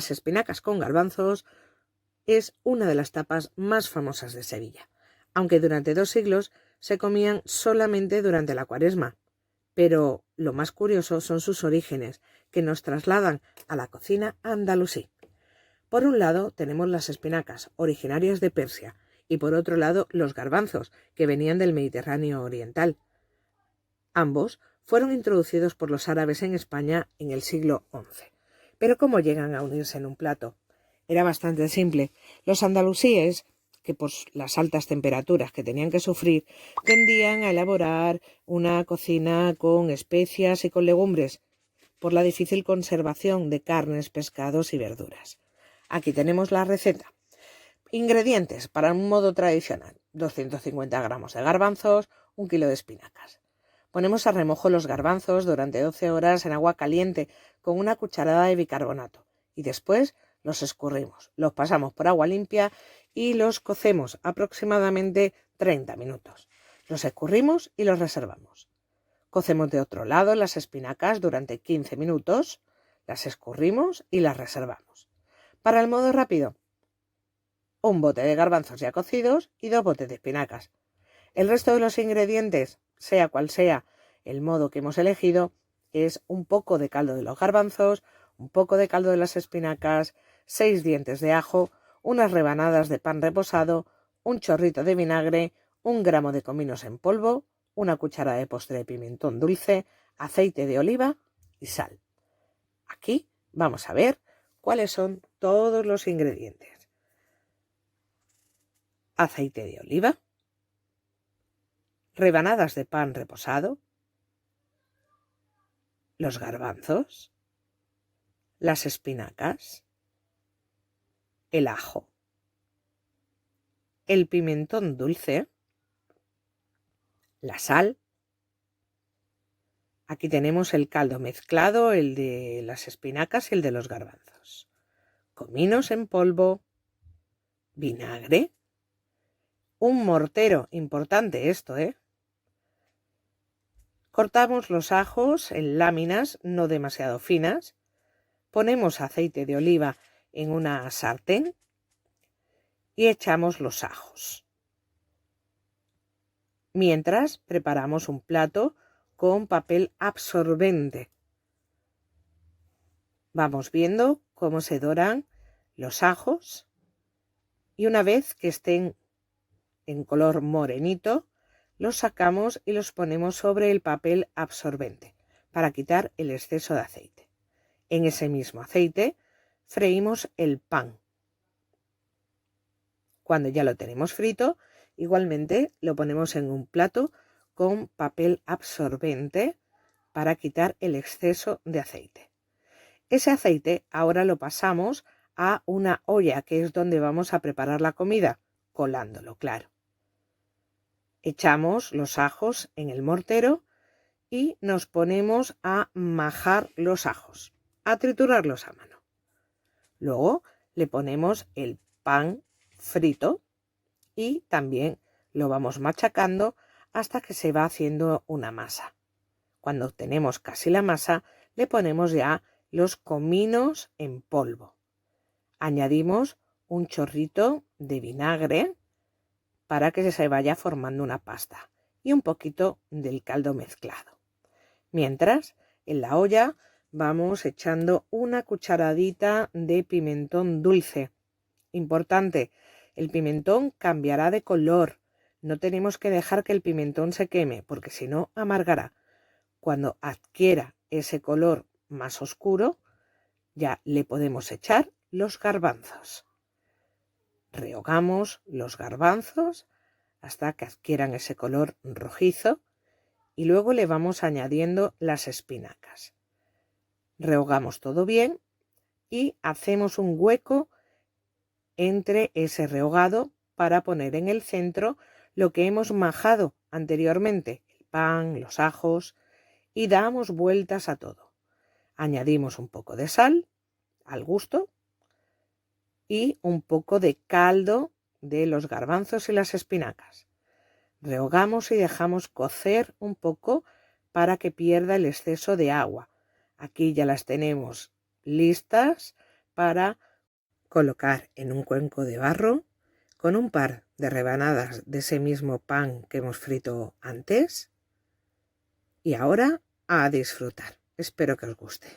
Las espinacas con garbanzos es una de las tapas más famosas de Sevilla, aunque durante 2 siglos se comían solamente durante la Cuaresma. Pero lo más curioso son sus orígenes, que nos trasladan a la cocina andalusí. Por un lado tenemos las espinacas, originarias de Persia, y por otro lado los garbanzos, que venían del Mediterráneo oriental. Ambos fueron introducidos por los árabes en España en el siglo XI. Pero ¿cómo llegan a unirse en un plato? Era bastante simple. Los andalusíes, que por las altas temperaturas que tenían que sufrir, tendían a elaborar una cocina con especias y con legumbres, por la difícil conservación de carnes, pescados y verduras. Aquí tenemos la receta. Ingredientes para un modo tradicional: 250 gramos de garbanzos, 1 kilo de espinacas. Ponemos a remojo los garbanzos durante 12 horas en agua caliente con una cucharada de bicarbonato y después los escurrimos, los pasamos por agua limpia y los cocemos aproximadamente 30 minutos. Los escurrimos y los reservamos. Cocemos de otro lado las espinacas durante 15 minutos, las escurrimos y las reservamos. Para el modo rápido, 1 bote de garbanzos ya cocidos y 2 botes de espinacas. El resto de los ingredientes, sea cual sea el modo que hemos elegido, es un poco de caldo de los garbanzos, un poco de caldo de las espinacas, 6 dientes de ajo, unas rebanadas de pan reposado, un chorrito de vinagre, 1 gramo de cominos en polvo, una cucharada de postre de pimentón dulce, aceite de oliva y sal. Aquí vamos a ver cuáles son todos los ingredientes. Aceite de oliva, rebanadas de pan reposado, los garbanzos, las espinacas, el ajo, el pimentón dulce, la sal. Aquí tenemos el caldo mezclado, el de las espinacas y el de los garbanzos. Cominos en polvo, vinagre, un mortero, importante esto, Cortamos los ajos en láminas no demasiado finas, ponemos aceite de oliva en una sartén y echamos los ajos. Mientras preparamos un plato con papel absorbente. Vamos viendo cómo se doran los ajos y una vez que estén en color morenito, los sacamos y los ponemos sobre el papel absorbente para quitar el exceso de aceite. En ese mismo aceite freímos el pan. Cuando ya lo tenemos frito, igualmente lo ponemos en un plato con papel absorbente para quitar el exceso de aceite. Ese aceite ahora lo pasamos a una olla, que es donde vamos a preparar la comida, colándolo, claro. Echamos los ajos en el mortero y nos ponemos a majar los ajos, a triturarlos a mano. Luego le ponemos el pan frito y también lo vamos machacando hasta que se va haciendo una masa. Cuando tenemos casi la masa, le ponemos ya los cominos en polvo. Añadimos un chorrito de vinagre para que se vaya formando una pasta y un poquito del caldo mezclado. Mientras, en la olla vamos echando una cucharadita de pimentón dulce. Importante, el pimentón cambiará de color. No tenemos que dejar que el pimentón se queme, porque si no amargará. Cuando adquiera ese color más oscuro, ya le podemos echar los garbanzos. Rehogamos los garbanzos hasta que adquieran ese color rojizo y luego le vamos añadiendo las espinacas. Rehogamos todo bien y hacemos un hueco entre ese rehogado para poner en el centro lo que hemos majado anteriormente, el pan, los ajos, y damos vueltas a todo. Añadimos un poco de sal al gusto y un poco de caldo de los garbanzos y las espinacas. Rehogamos y dejamos cocer un poco para que pierda el exceso de agua. Aquí ya las tenemos listas para colocar en un cuenco de barro con un par de rebanadas de ese mismo pan que hemos frito antes. Y ahora a disfrutar. Espero que os guste.